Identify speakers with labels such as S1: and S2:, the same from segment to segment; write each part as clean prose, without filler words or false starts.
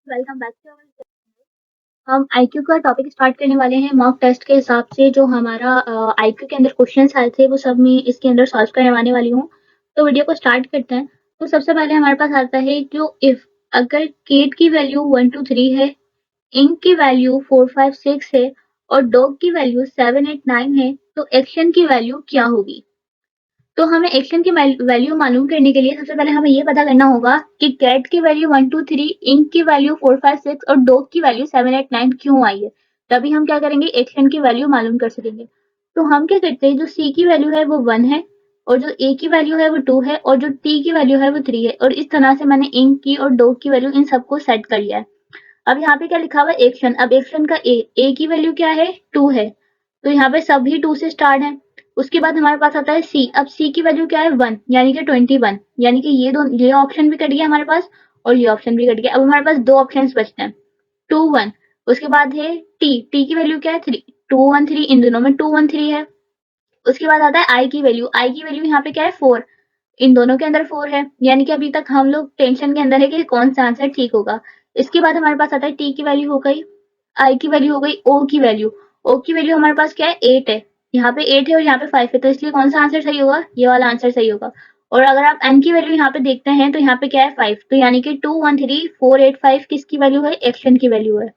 S1: Welcome back to our. हम IQ का topic start करने वाले हैं। मॉक टेस्ट के हिसाब से जो हमारा आईक्यू के अंदर क्वेश्चंस आए थे वो सब मैं इसके अंदर सॉल्व करवाने वाली हूँ। तो वीडियो को स्टार्ट करते हैं। तो सबसे पहले हमारे पास आता है जो इफ अगर केट की वैल्यू 1 2 3 है, इंक की वैल्यू 4 5 6 है और डॉग की वैल्यू 7 8 9 है, तो एक्शन की वैल्यू क्या होगी। तो हमें एक्शन की वैल्यू मालूम करने के लिए सबसे पहले हमें ये पता करना होगा कि कैट की वैल्यू 1 2 3, इंक की वैल्यू 4 5 6 और डॉग की वैल्यू 7 8 9 क्यों आई है। तभी हम क्या करेंगे, एक्शन की वैल्यू मालूम कर सकेंगे। तो हम क्या करते हैं, जो सी की वैल्यू है वो 1 है और जो ए की वैल्यू है वो 2 है और जो टी की वैल्यू है वो 3 है, और इस तरह से मैंने इंक की और डॉग की वैल्यू इन सबको सेट कर लिया है। अब यहाँ पे क्या लिखा हुआ है, एक्शन। अब एक्शन का ए की वैल्यू क्या है, 2 है, तो यहाँ पे सभी 2 से स्टार्ट है। उसके बाद हमारे पास आता है सी। अब सी की वैल्यू क्या है, 1, यानी कि 21, यानी कि ये ऑप्शन भी कट गया हमारे पास और ये ऑप्शन भी कट गया। अब हमारे पास 2 ऑप्शन बचते हैं, 2 1। उसके बाद है टी की वैल्यू क्या है, 3, 2 1 3, इन दोनों में 2 1 3 है। उसके बाद आता है आई की वैल्यू यहाँ पे क्या है, 4, इन दोनों के अंदर 4 है, यानी कि अभी तक हम लोग टेंशन के अंदर है कि कौन सा आंसर ठीक होगा। इसके बाद हमारे पास आता है टी की वैल्यू हो गई, आई की वैल्यू हो गई, ओ की वैल्यू हमारे पास क्या है, 8 है, यहाँ पे 8 है और यहाँ पे 5 है, तो इसलिए कौन सा आंसर सही होगा, ये वाला आंसर सही होगा। और अगर आप एन की वैल्यू यहाँ पे देखते हैं तो यहाँ पे क्या है, 5, तो यानी कि 2 1 3 4 8 5 किसकी वैल्यू है, एक्शन की वैल्यू है।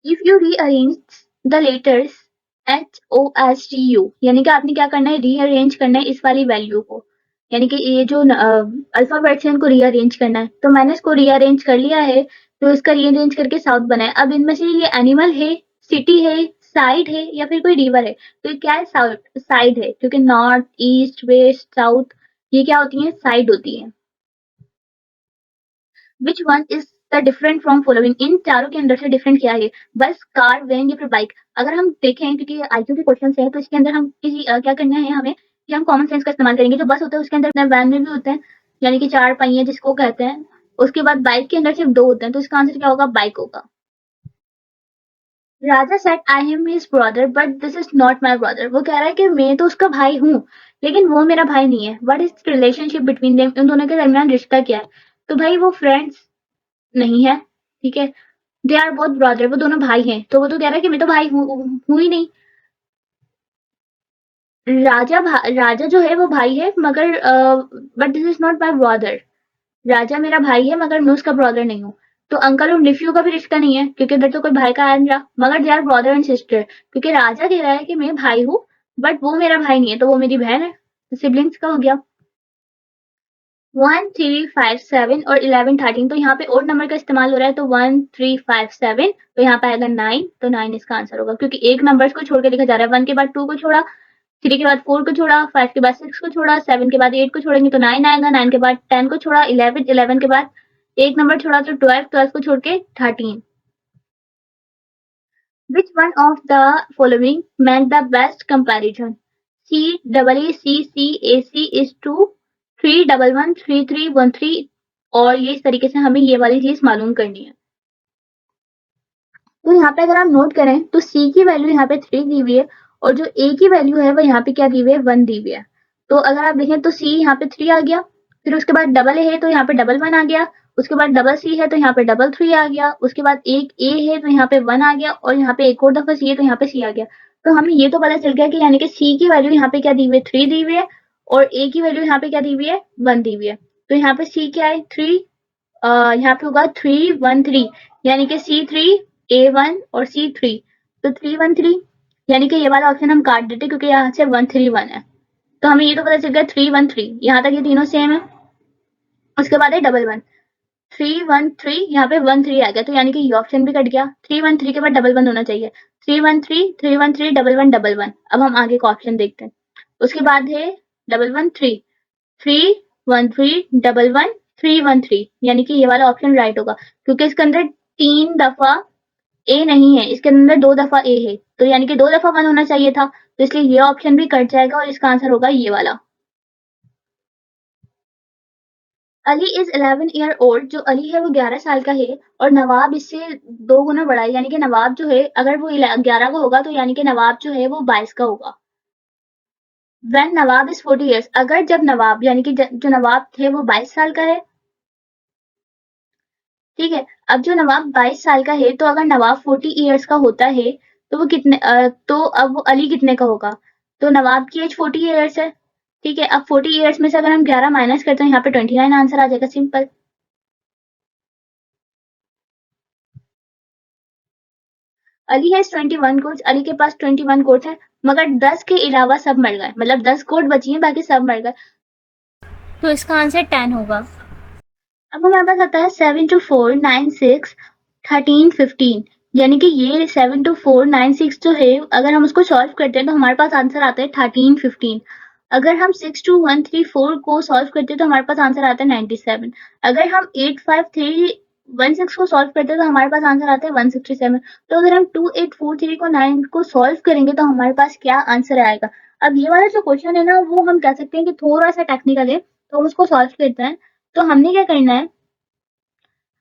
S1: If you rearrange the letters HOSTU, यानी कि आपने क्या करना है, रीअरेंज करना है इस वाली वैल्यू को, यानी कि ये जो अल्फाबेट्स हैं इनको रीअरेंज करना है। तो मैंने इसको रीअरेंज कर लिया है, तो इसका रीअरेंज करके साउथ बना है। अब इनमें से ये एनिमल है, सिटी है, साइड है या फिर कोई रिवर है, तो ये क्या है, साउथ साइड है, क्योंकि नॉर्थ ईस्ट वेस्ट साउथ ये क्या होती है, साइड होती है। Which one is the different from following, इन चारों के अंदर से डिफरेंट क्या है, बस कार वैन या फिर बाइक। अगर हम देखें, क्योंकि आईक्यू के क्वेश्चन है तो इसके अंदर हम क्या करना है हमें, कि हम कॉमन सेंस का इस्तेमाल करेंगे। जो बस होता है उसके अंदर वैन में भी होते हैं, यानी कि 4 पहिए जिसको कहते हैं। उसके बाद बाइक के अंदर सिर्फ 2 होते हैं, तो इसका आंसर क्या होगा, बाइक होगा। Raja said I am his brother but this is not my brother, वो कह रहा है कि मैं तो उसका भाई हूँ लेकिन वो मेरा भाई नहीं है। What is relationship between them, उन दोनों के दरमियान रिश्ता क्या है। तो भाई वो फ्रेंड्स नहीं है, ठीक है। दे आर बोथ ब्रदर, वो दोनों भाई हैं, तो वो तो कह रहा है कि मैं तो भाई हूँ ही नहीं। राजा जो है वो भाई है, मगर but this is not my brother, Raja मेरा भाई है मगर मैं उसका ब्रदर नहीं हूँ। तो अंकल और निफ्यू का भी रिश्ता नहीं है, क्योंकि इधर तो कोई भाई का आया नहीं रहा, मगर they are brother and sister, क्योंकि राजा कह रहा है कि मैं भाई हूँ बट वो मेरा भाई नहीं है, तो वो मेरी बहन है, तो सिबलिंग्स का हो गया। 1 3 5 7 और 11 13, तो यहाँ पे ओड नंबर का इस्तेमाल हो रहा है, तो 1 3 5 7, तो यहाँ पे आएगा 9, तो 9 इसका आंसर होगा, क्योंकि एक नंबर्स को छोड़ के लिखा जा रहा है। 1 के बाद 2 को छोड़ा, 3 के बाद 4 को छोड़ा, 5 के बाद 6 को छोड़ा, 7 के बाद 8 को छोड़ेंगे तो 9 आएगा, 9 के बाद 10 को छोड़ा, 11, 11 के बाद एक नंबर छोड़ा तो 12, 12 को छोड़ के 13। Which one of the following meant the best comparison? C double A C C A C is to 3 1 1 3 3 1 3, और ये इस तरीके से हमें ये वाली चीज मालूम करनी है। तो यहाँ पे अगर आप नोट करें तो C की वैल्यू यहाँ पे 3 दी हुई है और जो A की वैल्यू है वो यहाँ पे क्या दी हुई है, 1 दी हुई है। तो अगर आप देखें तो C यहाँ पे 3 आ गया, फिर उसके बाद डबल A है तो यहाँ पे डबल 1 आ गया, उसके बाद डबल C है तो यहाँ पे डबल 3 आ गया, उसके बाद एक A है तो यहाँ पे 1 आ गया, और यहाँ पे एक और दफा C है तो यहाँ पे C आ गया। तो हमें ये तो पता चल गया कि यानी कि C की वैल्यू यहाँ पे क्या दी हुई है, 3 दी हुई है, और A की वैल्यू यहाँ पे क्या दी हुई है, 1 दी हुई है। तो यहाँ पे C क्या है, 3, यहाँ पे होगा 3 1 3, यानी कि C3 A1 और C3, तो 3 1 3, यानी कि ये वाला ऑप्शन हम काट देते क्योंकि यहाँ से 1 3 1 है। तो हमें ये तो पता चल गया 3 1 3, यहाँ तक ये तीनों सेम है। उसके बाद है डबल 1, 3 1 3, यहाँ पे 1 3 आ गया, तो यानी कि ये ऑप्शन भी कट गया। 3 1 3 के बाद डबल 1 होना चाहिए, 3 1 3 3 1 3 डबल 1 डबल 1। अब हम आगे का ऑप्शन देखते हैं। उसके बाद है डबल 1 3, 3 1 3 डबल 1 3 1 3, यानी कि ये वाला ऑप्शन राइट होगा, क्योंकि इसके अंदर 3 दफा ए नहीं है, इसके अंदर 2 दफा ए है, तो यानी कि 2 दफा 1 होना चाहिए था, तो इसलिए ये ऑप्शन भी कट जाएगा और इसका आंसर होगा ये वाला। अली इज 11 ईयर ओल्ड, जो अली है वो 11 साल का है और नवाब इससे 2 गुना बड़ा है, यानी कि नवाब जो है अगर वो 11 का होगा तो यानी कि नवाब जो है वो 22 का होगा। व्हेन नवाब इज 40 ईयर्स, अगर जब नवाब यानी कि जो नवाब थे वो 22 साल का है, ठीक है। अब जो नवाब 22 साल का है, तो अगर नवाब 40 इयर्स का होता है, तो वो कितने तो अब वो अली कितने का होगा? तो नवाब की एज 40 इयर्स है। ठीक है, अब 40 इयर्स में से अगर हम 11 माइनस करते हैं, यहाँ पे 29 आंसर आ जाएगा, simple. Ali has 21 quotes, Ali के पास 21 कोट्स है, मगर 10 के अलावा सब मर गए, मतलब 10 कोट बची हैं, बाकी सब मर गए। तो इसका आंसर 10 होगा। अब हमारे पास आता है 7 2 4 9 6 13 15, यानी कि ये 7 2 4 9 6 जो है, अगर हम उसको सॉल्व करते हैं तो हमारे पास आंसर आता है 13 15। अगर हम 6 2 1 3 4 को सॉल्व करते हैं तो हमारे पास आंसर आता है 97। अगर हम 8 5 3 1 6 को सॉल्व करते हैं तो हमारे पास आंसर आता है 167। तो अगर हम 2 8 4 3 को 9 को सॉल्व करेंगे तो हमारे पास क्या आंसर आएगा? अब ये वाला जो क्वेश्चन है ना, वो हम कह सकते हैं कि थोड़ा सा टेक्निकल है, तो हम उसको सॉल्व करते हैं। तो हमने क्या करना है,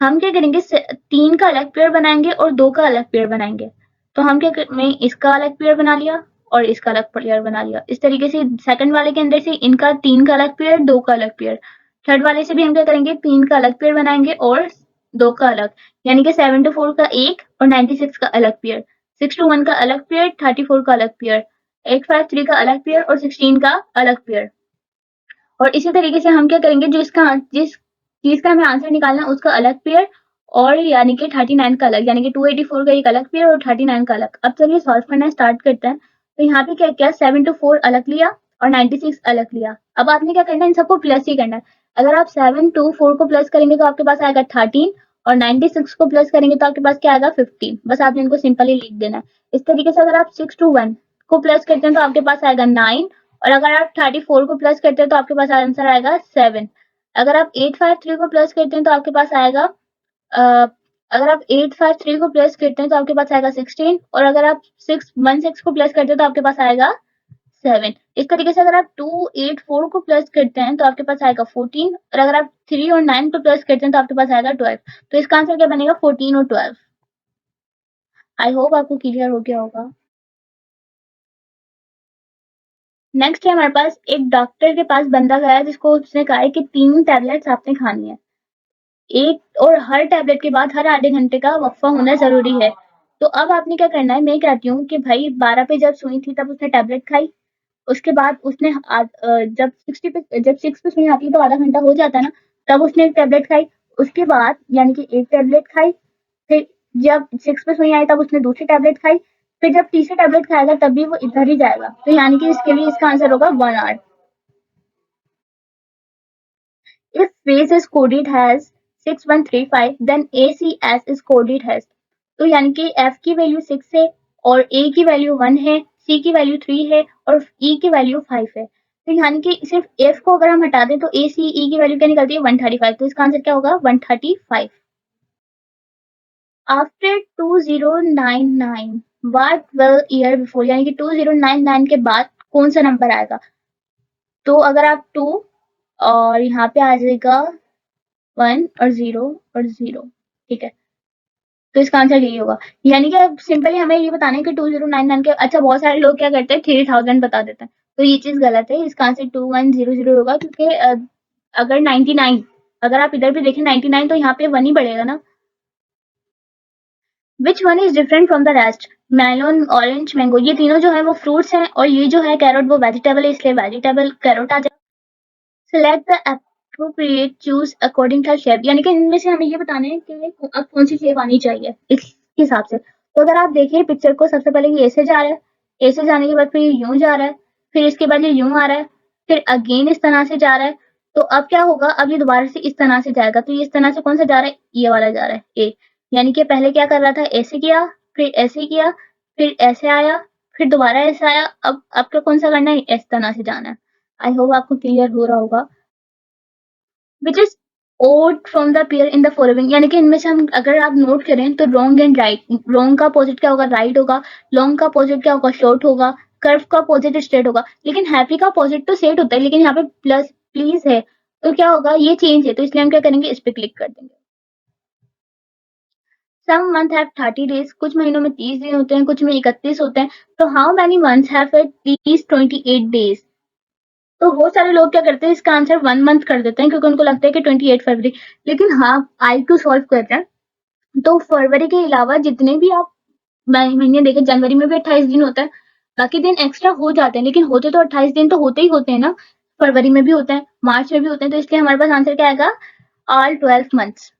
S1: हम क्या करेंगे, 3 का अलग पेयर बनाएंगे और 2 का अलग पेयर बनाएंगे। तो हम मैं इसका अलग पेयर बना लिया और इसका अलग पेयर बना लिया। इस तरीके से सेकंड वाले के अंदर से इनका 3 का अलग पेयर, 2 का अलग पेयर। थर्ड वाले से भी हम क्या करेंगे, 3 का अलग पेयर बनाएंगे और 2 का अलग, यानी कि 7 to 4 का एक और 96 का अलग पेयर, 6 to 1 का अलग पेयर, 34 का अलग पेयर, 853 का अलग पेयर और 16 का अलग पेयर। और इसी तरीके से हम क्या करेंगे, जिस चीज का हमें आंसर निकालना है उसका अलग पेयर, और यानी कि 39 का अलग, यानी कि 284 का एक अलग पेयर और 39 का अलग। अब चलिए सॉल्व करना स्टार्ट करते हैं। तो यहाँ पे क्या किया, 7 to 4 अलग लिया और 96 अलग लिया। अब आपने क्या करना है, इन सबको प्लस ही करना है। अगर आप 7 to 4 को प्लस करेंगे तो आपके पास आएगा 13, और 96 को प्लस करेंगे तो आपके पास क्या आएगा, 15। बस आपने इनको सिंपली लिख देना है। इस तरीके से अगर आप 6 to 1 को प्लस करते हैं तो आपके पास आएगा 9, और अगर आप 34 को प्लस करते हैं तो आपके पास आंसर आएगा 7। अगर आप 853 को प्लस करते हैं तो आपके पास आएगा अ, अगर आप 853 को प्लस करते हैं तो आपके पास आएगा 16, और अगर आप 616 को प्लस करते हैं तो आपके पास आएगा 7। इस तरीके से अगर आप 284 को प्लस करते हैं तो आपके पास आएगा 14, और अगर आप 3 और 9 को प्लस करते हैं तो आपके पास आएगा 12। तो इसका आंसर क्या बनेगा, 14 और 12। आई होप आपको क्लियर हो गया होगा। नेक्स्ट है हमारे पास, एक डॉक्टर के पास बंदा गया जिसको उसने कहा है कि 3 टैबलेट्स आपने खानी है, एक और हर टैबलेट के बाद हर आधे घंटे का वक्फा होना जरूरी है। तो अब आपने क्या करना है, मैं कहती हूँ कि भाई 12 पे जब सुई थी तब उसने टैबलेट खाई, उसके बाद उसने जब 60 पे, जब 6 पे सुई आती है तो आधा घंटा हो जाता है ना, तब उसने एक टैबलेट खाई। उसके बाद यानी कि एक टैबलेट खाई, फिर जब 6 पे सुई आई तब उसने दूसरी टैबलेट खाई, फिर जब तीसरी टैबलेट खाएगा तब भी वो इधर ही जाएगा। तो यानी कि इसके लिए इसका आंसर होगा 1 our. If phrase is coded as 6135, then ACS is coded as, तो यानी कि F की वैल्यू 6 है और A की वैल्यू 1 है, C की वैल्यू 3 है और E की वैल्यू 5 है। तो यानी कि सिर्फ F को अगर हम हटा दें तो A C E की वैल्यू क्या निकलती है, 135। तो इसका आंसर क्या होगा, 135। After 2099 what will year before, यानी कि 2099 के बाद कौन सा नंबर आएगा? तो अगर आप 2 और यहाँ पे आ जाएगा 1 और 0 और 0, ठीक है। तो इसका आंसर यही होगा। यानी कि अब सिंपली हमें ये बताना है कि 2099 के, अच्छा बहुत सारे लोग क्या करते हैं 3000 बता देते हैं, तो ये चीज गलत है। इसका आंसर 2100 होगा, क्योंकि अगर 99, अगर आप इधर भी देखें 99 तो यहाँ पे 1 ही बढ़ेगा ना। विच one is different from the rest, Malone, orange, mango, ये तीनों जो है वो फ्रूट्स हैं, और ये जो है कैरोट वो वेजिटेबल है, इसलिए वेजिटेबल कैरोट आ जाएगा। Select the appropriate choose according to shape, यानी कि इनमें से हमें ये बताना है कि अब कौन सी शेप आनी चाहिए इस हिसाब से। तो अगर आप देखिए पिक्चर को, सबसे पहले ये ऐसे जा रहा है, ऐसे जाने के बाद फिर ये यूं जा रहा है, फिर इसके बाद ये यूं आ रहा है, फिर अगेन इस तरह से जा रहा है। तो अब क्या होगा, अब ये दोबारा से इस तरह से जाएगा, तो ये इस तरह से कौन सा जा रहा है, ये वाला जा रहा है ए। यानी कि पहले क्या कर रहा था, ऐसे किया, फिर ऐसे किया, फिर ऐसे आया, फिर दोबारा ऐसे आया। अब आपको कौन सा करना है, इस तरह से जाना है। आई होप आपको क्लियर हो रहा होगा। Which is odd from the pair in the following, यानी कि इनमें से हम अगर आप नोट करें तो रॉन्ग एंड राइट, रॉन्ग का अपोजिट क्या होगा, राइट होगा, लॉन्ग का अपोजिट क्या होगा, शॉर्ट होगा, कर्व का अपोजिट स्ट्रेट होगा। लेकिन हैप्पी का अपोजिट तो सेट होता है, लेकिन यहाँ पे प्लस प्लीज है, तो क्या होगा, ये चेंज है, तो इसलिए हम क्या करेंगे, इस पे क्लिक कर देंगे। सम मंथ हैव 30 डेज, कुछ महीनों में 30 दिन होते हैं, कुछ में 31 होते हैं। तो how many months have at least 28 days. तो बहुत सारे लोग क्या करते हैं, इसका आंसर 1 मंथ कर देते हैं, क्योंकि उनको लगता है कि 28 फरवरी। लेकिन हाँ, IQ सॉल्व करते हैं तो फरवरी के अलावा जितने भी आप महीने देखें, जनवरी में भी 28 दिन होता है, बाकी दिन एक्स्ट्रा हो जाते हैं, लेकिन होते तो 28 दिन तो होते ही होते हैं ना। फरवरी में भी होता है, मार्च में भी होते हैं, तो इसलिए हमारे पास आंसर क्या आएगा? All 12 months.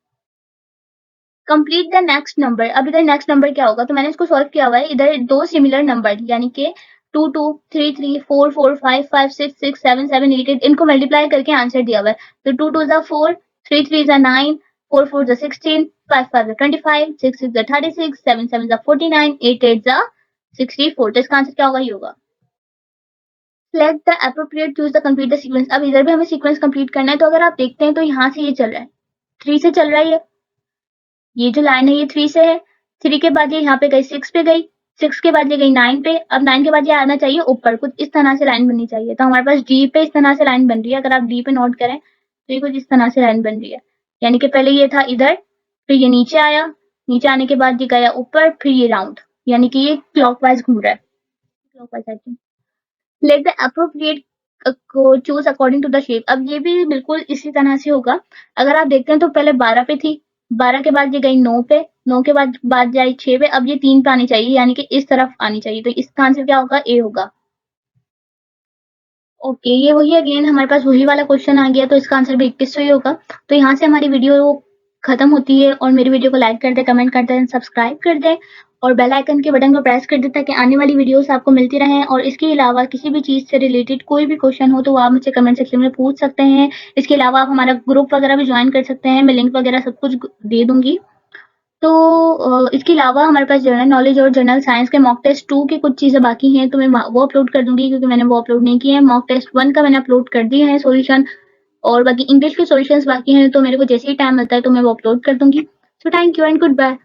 S1: Complete the next number. अब इधर नेक्स्ट नंबर क्या होगा? तो मैंने इसको सॉल्व किया हुआ है। इधर दो सिमिलर नंबर यानी कि 2 2 3 3 4 4 5 5 6 6 7 7 8 8 इनको मल्टीप्लाई करके आंसर दिया हुआ है। तो 2 2 जा 4, 3 3 जा 9, 4 4 जा 16, 5 5 जा 25, 6 6 जा 36, 7 7 जा 49, 8 8 जा 64। तो इसका आंसर क्या होगा? ये होगा। Select the appropriate choose the complete the sequence. अब इधर भी हमें सीक्वेंस कंप्लीट करना है, तो अगर आप देखते हैं तो यहाँ से ये चल रहा है, 3 से चल रहा है ये जो लाइन है ये 3 से है, 3 के बाद ये यहाँ पे गई 6 पे गई, 6 के बाद ये गई 9 पे, अब 9 के बाद ये आना चाहिए ऊपर, कुछ इस तरह से लाइन बननी चाहिए। तो हमारे पास डी पे इस तरह से लाइन बन रही है। अगर आप डी पे नोट करें तो ये कुछ इस तरह से लाइन बन रही है, यानी कि पहले ये था इधर, फिर ये नीचे आया, नीचे आने के बाद ये गया ऊपर, फिर ये राउंड, यानी कि ये क्लॉकवाइज घूम रहा है। Clockwise I think. Let the appropriate को choose according to the shape. अब ये भी बिल्कुल इसी तरह से होगा। अगर आप देखते हैं तो पहले 12 पे थी, 12 के बाद ये गई 9 पे, 9 के बाद जाए 6 पे, अब ये 3 पे आनी चाहिए, यानी कि इस तरफ आनी चाहिए। तो इसका आंसर क्या होगा? ए होगा। ओके, ये वही अगेन हमारे पास वही वाला क्वेश्चन आ गया, तो इसका आंसर भी 21 ही होगा। तो यहाँ से हमारी वीडियो खत्म होती है, और मेरी वीडियो को लाइक कर दें, कमेंट कर दें, सब्सक्राइब कर दें और बेल आइकन के बटन को प्रेस कर दें, ताकि आने वाली वीडियोस आपको मिलती रहें। और इसके अलावा किसी भी चीज़ से रिलेटेड कोई भी क्वेश्चन हो तो आप मुझसे कमेंट सेक्शन में पूछ सकते हैं। इसके अलावा आप हमारा ग्रुप वगैरह भी ज्वाइन कर सकते हैं, मैं लिंक वगैरह सब कुछ दे दूंगी। तो इसके अलावा हमारे पास जनरल नॉलेज और जनरल साइंस के मॉक टेस्ट 2 की कुछ चीज़ें बाकी हैं, तो मैं वो अपलोड कर दूंगी, क्योंकि मैंने वो अपलोड नहीं किए हैं। मॉक टेस्ट 1 का मैंने अपलोड कर दिया है सॉल्यूशन, और बाकी इंग्लिश के सॉल्यूशंस बाकी हैं, तो मेरे को जैसे ही टाइम मिलता है तो मैं वो अपलोड कर दूंगी। So thank you and good bye.